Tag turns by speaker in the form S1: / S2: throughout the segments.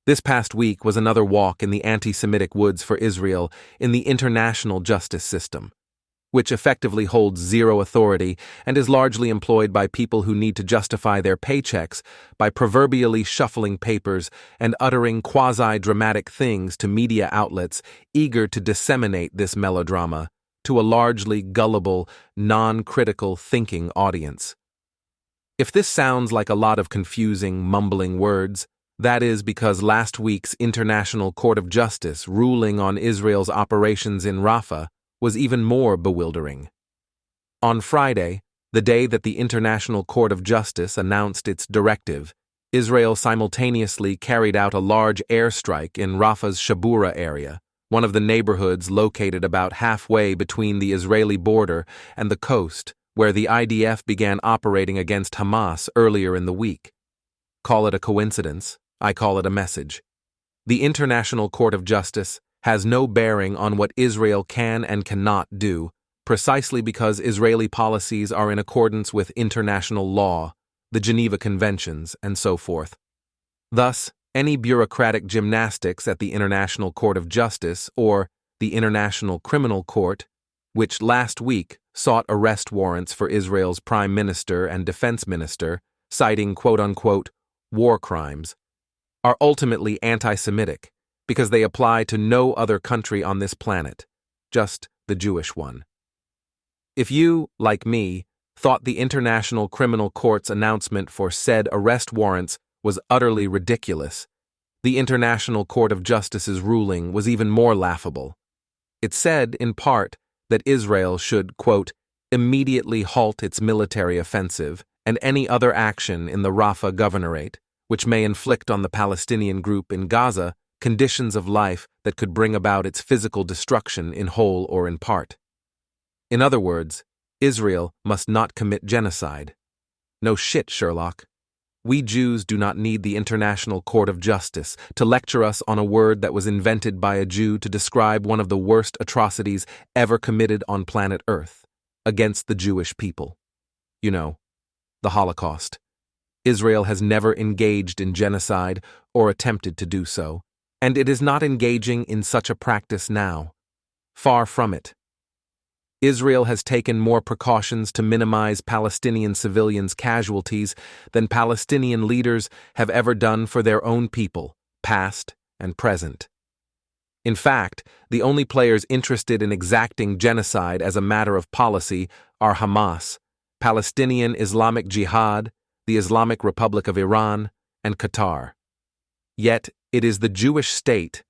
S1: This past week was another walk in the anti-Semitic woods for Israel in the international justice system, which effectively holds zero authority and is largely employed by people who need to justify their paychecks by proverbially shuffling papers and uttering quasi-dramatic things to media outlets eager to disseminate this melodrama to a largely gullible, non-critical thinking audience. If this sounds like a lot of confusing, mumbling words, that is because last week's International Court of Justice ruling on Israel's operations in Rafah was even more bewildering. On Friday, the day that the International Court of Justice announced its directive, Israel simultaneously carried out a large airstrike in Rafah's Shabura area, one of the neighborhoods located about halfway between the Israeli border and the coast, where the IDF began operating against Hamas earlier in the week. Call it a coincidence, I call it a message. The International Court of Justice has no bearing on what Israel can and cannot do, precisely because Israeli policies are in accordance with international law, the Geneva Conventions, and so forth. Thus, any bureaucratic gymnastics at the International Court of Justice, or the International Criminal Court, which last week sought arrest warrants for Israel's Prime Minister and Defense Minister, citing quote-unquote war crimes, are ultimately anti-Semitic because they apply to no other country on this planet, just the Jewish one. If you, like me, thought the International Criminal Court's announcement for said arrest warrants was utterly ridiculous, the International Court of Justice's ruling was even more laughable. It said, in part, that Israel should, quote, immediately halt its military offensive and any other action in the Rafah governorate, which may inflict on the Palestinian group in Gaza conditions of life that could bring about its physical destruction in whole or in part. In other words, Israel must not commit genocide. No shit, Sherlock. We Jews do not need the International Court of Justice to lecture us on a word that was invented by a Jew to describe one of the worst atrocities ever committed on planet Earth against the Jewish people. You know, the Holocaust. Israel has never engaged in genocide or attempted to do so, and it is not engaging in such a practice now. Far from it. Israel has taken more precautions to minimize Palestinian civilians' casualties than Palestinian leaders have ever done for their own people, past and present. In fact, the only players interested in exacting genocide as a matter of policy are Hamas, Palestinian Islamic Jihad, the Islamic Republic of Iran, and Qatar. Yet, it is the Jewish state,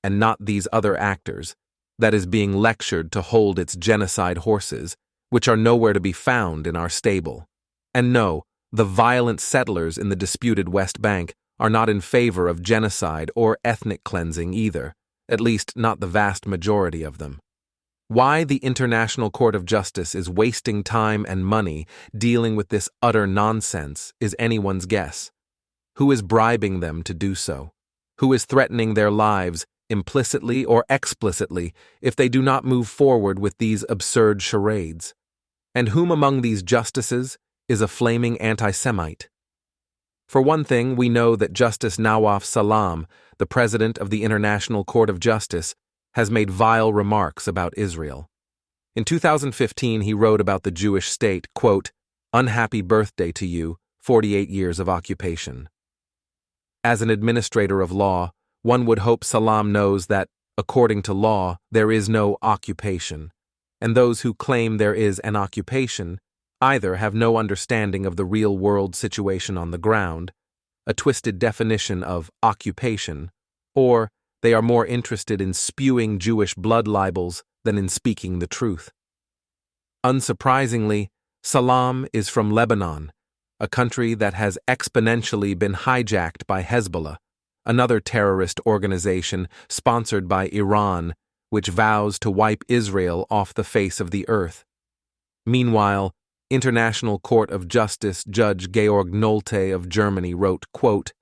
S1: and not these other actors, that is being lectured to hold its genocide horses, which are nowhere to be found in our stable. And no, the violent settlers in the disputed West Bank are not in favor of genocide or ethnic cleansing either, at least not the vast majority of them. Why the International Court of Justice is wasting time and money dealing with this utter nonsense is anyone's guess. Who is bribing them to do so? Who is threatening their lives, implicitly or explicitly, if they do not move forward with these absurd charades? And whom among these justices is a flaming anti-Semite? For one thing, we know that Justice Nawaf Salam, the president of the International Court of Justice, has made vile remarks about Israel. In 2015, he wrote about the Jewish state, quote, "Unhappy birthday to you, 48 years of occupation." As an administrator of law, one would hope Salam knows that, according to law, there is no occupation, and those who claim there is an occupation either have no understanding of the real-world situation on the ground, a twisted definition of occupation, or they are more interested in spewing Jewish blood libels than in speaking the truth. Unsurprisingly, Salam is from Lebanon, a country that has exponentially been hijacked by Hezbollah, another terrorist organization sponsored by Iran, which vows to wipe Israel off the face of the earth. Meanwhile, International Court of Justice Judge Georg Nolte of Germany wrote, quote,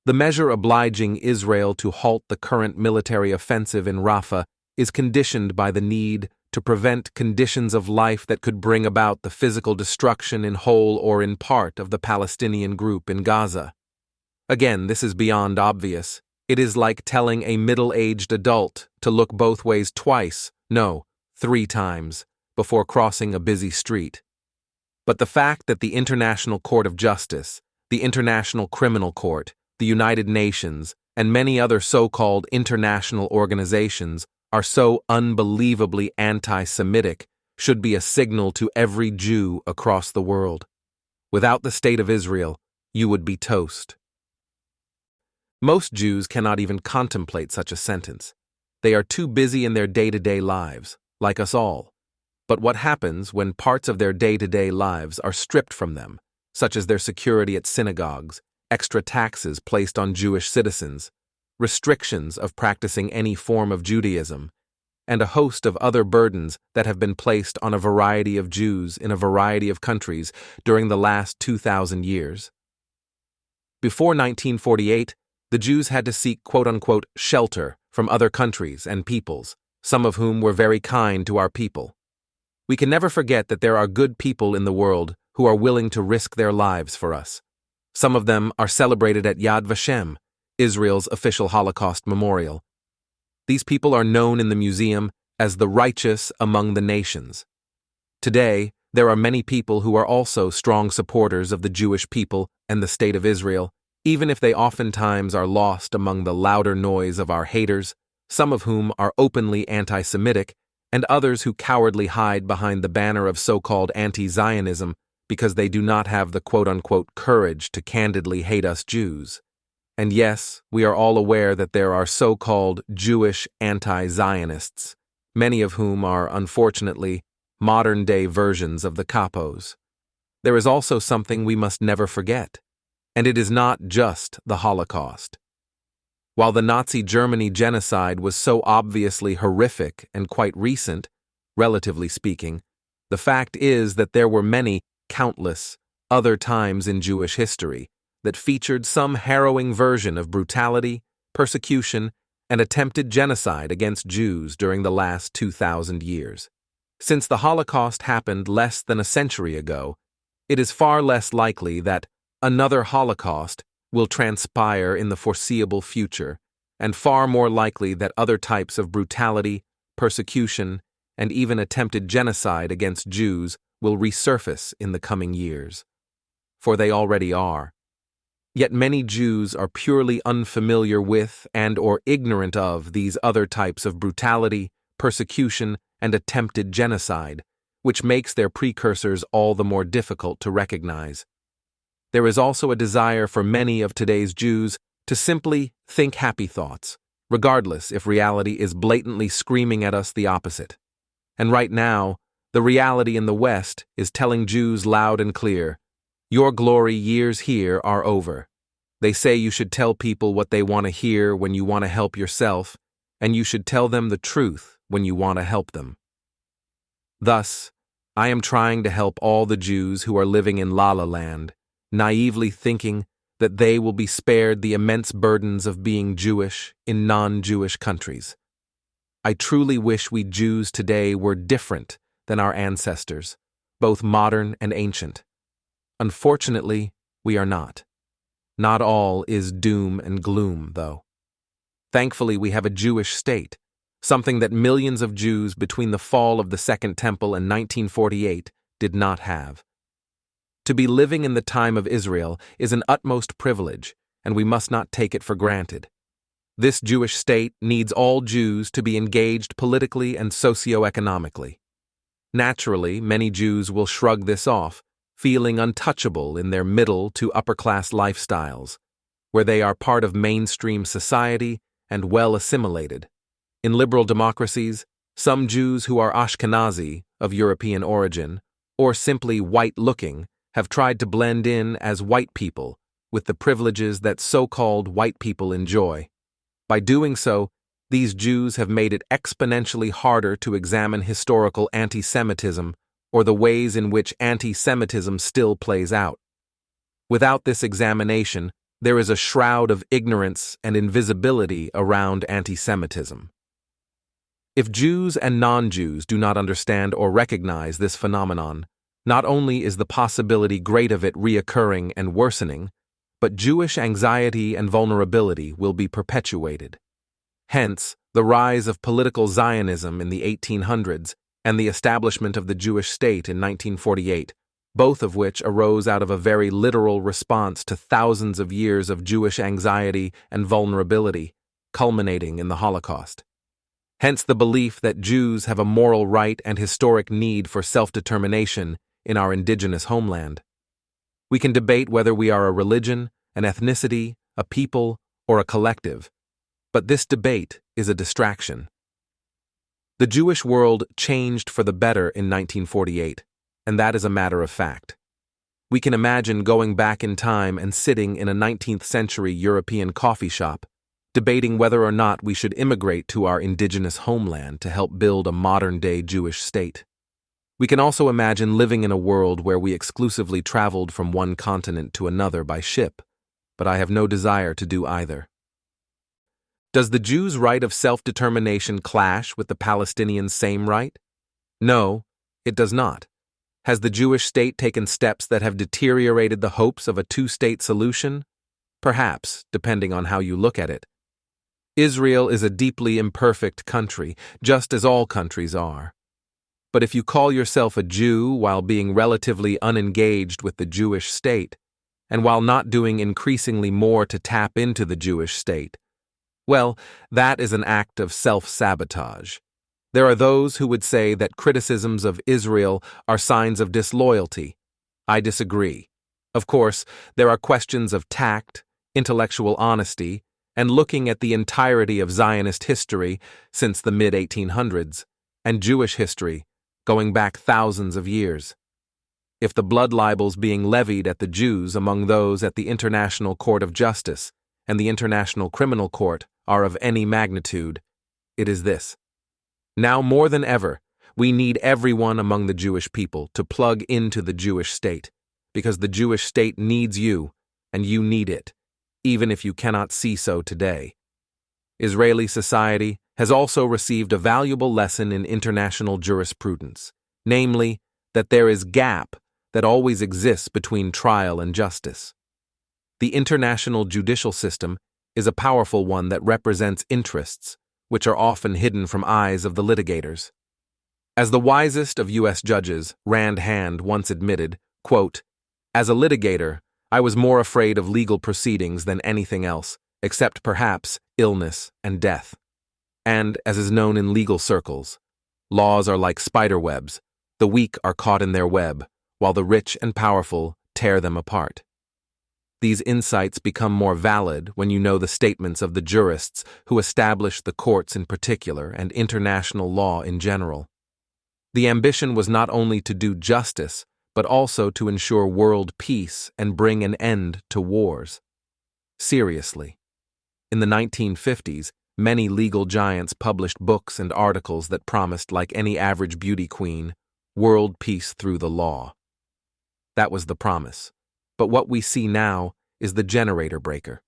S1: "The measure obliging Israel to halt the current military offensive in Rafah is conditioned by the need to prevent conditions of life that could bring about the physical destruction in whole or in part of the Palestinian group in Gaza." Again, this is beyond obvious, It is like telling a middle-aged adult to look both ways twice, no, 3 times, before crossing a busy street. But the fact that the International Court of Justice, the International Criminal Court, the United Nations, and many other so-called international organizations are so unbelievably anti-Semitic should be a signal to every Jew across the world. Without the State of Israel, you would be toast. Most Jews cannot even contemplate such a sentence. They are too busy in their day-to-day lives, like us all. But what happens when parts of their day-to-day lives are stripped from them, such as their security at synagogues, extra taxes placed on Jewish citizens, restrictions of practicing any form of Judaism, and a host of other burdens that have been placed on a variety of Jews in a variety of countries during the last 2,000 years? Before 1948, the Jews had to seek quote-unquote shelter from other countries and peoples, some of whom were very kind to our people. We can never forget that there are good people in the world who are willing to risk their lives for us. Some of them are celebrated at Yad Vashem, Israel's official Holocaust memorial. These people are known in the museum as the righteous among the nations. Today, there are many people who are also strong supporters of the Jewish people and the State of Israel, even if they oftentimes are lost among the louder noise of our haters, some of whom are openly anti-Semitic, and others who cowardly hide behind the banner of so-called anti-Zionism because they do not have the quote-unquote courage to candidly hate us Jews. And yes, we are all aware that there are so-called Jewish anti-Zionists, many of whom are, unfortunately, modern-day versions of the capos. There is also something we must never forget, and it is not just the Holocaust. While the Nazi Germany genocide was so obviously horrific and quite recent, relatively speaking, the fact is that there were many, countless, other times in Jewish history that featured some harrowing version of brutality, persecution, and attempted genocide against Jews during the last 2,000 years. Since the Holocaust happened less than a century ago, it is far less likely that another Holocaust will transpire in the foreseeable future, and far more likely that other types of brutality, persecution, and even attempted genocide against Jews will resurface in the coming years. For they already are. Yet many Jews are purely unfamiliar with and/or ignorant of these other types of brutality, persecution, and attempted genocide, which makes their precursors all the more difficult to recognize. There is also a desire for many of today's Jews to simply think happy thoughts, regardless if reality is blatantly screaming at us the opposite. And right now, the reality in the West is telling Jews loud and clear, your glory years here are over. They say you should tell people what they want to hear when you want to help yourself, and you should tell them the truth when you want to help them. Thus, I am trying to help all the Jews who are living in La La Land, naively thinking that they will be spared the immense burdens of being Jewish in non-Jewish countries. I truly wish we Jews today were different than our ancestors, both modern and ancient. Unfortunately, we are not. Not all is doom and gloom, though. Thankfully, we have a Jewish state, something that millions of Jews between the fall of the Second Temple and 1948 did not have. To be living in the time of Israel is an utmost privilege, and we must not take it for granted. This Jewish state needs all Jews to be engaged politically and socio-economically. Naturally, many Jews will shrug this off, feeling untouchable in their middle to upper-class lifestyles, where they are part of mainstream society and well assimilated. In liberal democracies, some Jews who are Ashkenazi, of European origin, or simply white-looking, have tried to blend in as white people with the privileges that so-called white people enjoy. By doing so, these Jews have made it exponentially harder to examine historical anti-Semitism or the ways in which anti-Semitism still plays out. Without this examination, there is a shroud of ignorance and invisibility around anti-Semitism. If Jews and non-Jews do not understand or recognize this phenomenon, not only is the possibility great of it reoccurring and worsening, but Jewish anxiety and vulnerability will be perpetuated. Hence, the rise of political Zionism in the 1800s and the establishment of the Jewish state in 1948, both of which arose out of a very literal response to thousands of years of Jewish anxiety and vulnerability, culminating in the Holocaust. Hence the belief that Jews have a moral right and historic need for self-determination in our indigenous homeland. We can debate whether we are a religion, an ethnicity, a people, or a collective, but this debate is a distraction. The Jewish world changed for the better in 1948, and that is a matter of fact. We can imagine going back in time and sitting in a 19th century European coffee shop, debating whether or not we should immigrate to our indigenous homeland to help build a modern-day Jewish state. We can also imagine living in a world where we exclusively traveled from one continent to another by ship, but I have no desire to do either. Does the Jews' right of self-determination clash with the Palestinians' same right? No, it does not. Has the Jewish state taken steps that have deteriorated the hopes of a two-state solution? Perhaps, depending on how you look at it. Israel is a deeply imperfect country, just as all countries are. But if you call yourself a Jew while being relatively unengaged with the Jewish state, and while not doing increasingly more to tap into the Jewish state, well, that is an act of self-sabotage. There are those who would say that criticisms of Israel are signs of disloyalty. I disagree. Of course, there are questions of tact, intellectual honesty, and looking at the entirety of Zionist history since the mid-1800s, and Jewish history, going back thousands of years. If the blood libels being levied at the Jews among those at the International Court of Justice and the International Criminal Court are of any magnitude, it is this. Now more than ever, we need everyone among the Jewish people to plug into the Jewish state, because the Jewish state needs you, and you need it, even if you cannot see so today. Israeli society has also received a valuable lesson in international jurisprudence, namely, that there is gap that always exists between trial and justice. The international judicial system is a powerful one that represents interests, which are often hidden from eyes of the litigators. As the wisest of U.S. judges, Rand Hand, once admitted, quote, "As a litigator, I was more afraid of legal proceedings than anything else, except perhaps illness and death. And, as is known in legal circles, laws are like spider webs. The weak are caught in their web, while the rich and powerful tear them apart." These insights become more valid when you know the statements of the jurists who established the courts in particular and international law in general. The ambition was not only to do justice, but also to ensure world peace and bring an end to wars. Seriously. In the 1950s, many legal giants published books and articles that promised, like any average beauty queen, world peace through the law. That was the promise. But what we see now is the generator breaker.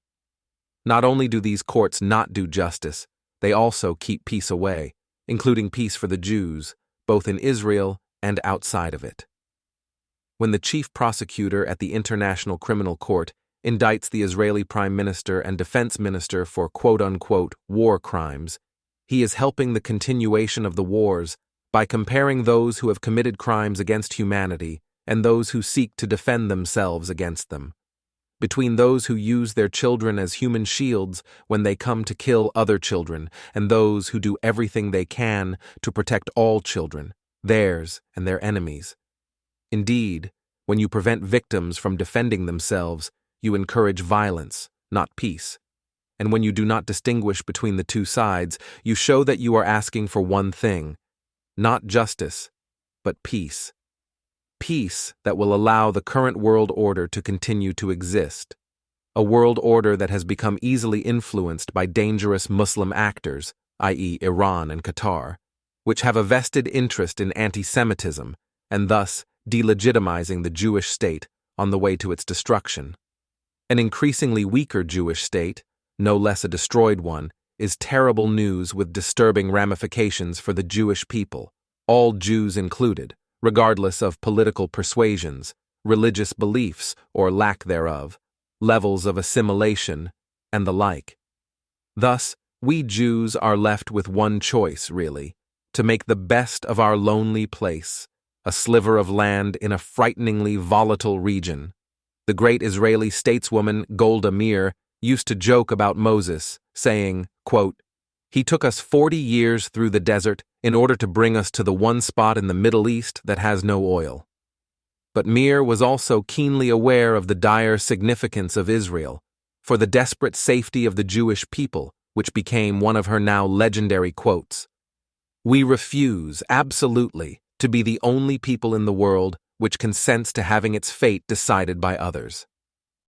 S1: Not only do these courts not do justice, they also keep peace away, including peace for the Jews, both in Israel and outside of it. When the chief prosecutor at the International Criminal Court indicts the Israeli Prime Minister and Defense Minister for quote-unquote war crimes, he is helping the continuation of the wars by comparing those who have committed crimes against humanity and those who seek to defend themselves against them. Between those who use their children as human shields when they come to kill other children and those who do everything they can to protect all children, theirs and their enemies. Indeed, when you prevent victims from defending themselves, you encourage violence, not peace. And when you do not distinguish between the two sides, you show that you are asking for one thing, not justice, but peace. Peace that will allow the current world order to continue to exist. A world order that has become easily influenced by dangerous Muslim actors, i.e. Iran and Qatar, which have a vested interest in anti-Semitism and thus delegitimizing the Jewish state on the way to its destruction. An increasingly weaker Jewish state, no less a destroyed one, is terrible news with disturbing ramifications for the Jewish people, all Jews included, regardless of political persuasions, religious beliefs, or lack thereof, levels of assimilation, and the like. Thus, we Jews are left with one choice, really, to make the best of our lonely place, a sliver of land in a frighteningly volatile region. The great Israeli stateswoman Golda Meir used to joke about Moses, saying, quote, "He took us 40 years through the desert in order to bring us to the one spot in the Middle East that has no oil." But Meir was also keenly aware of the dire significance of Israel, for the desperate safety of the Jewish people, which became one of her now legendary quotes. "We refuse, absolutely, to be the only people in the world which consents to having its fate decided by others."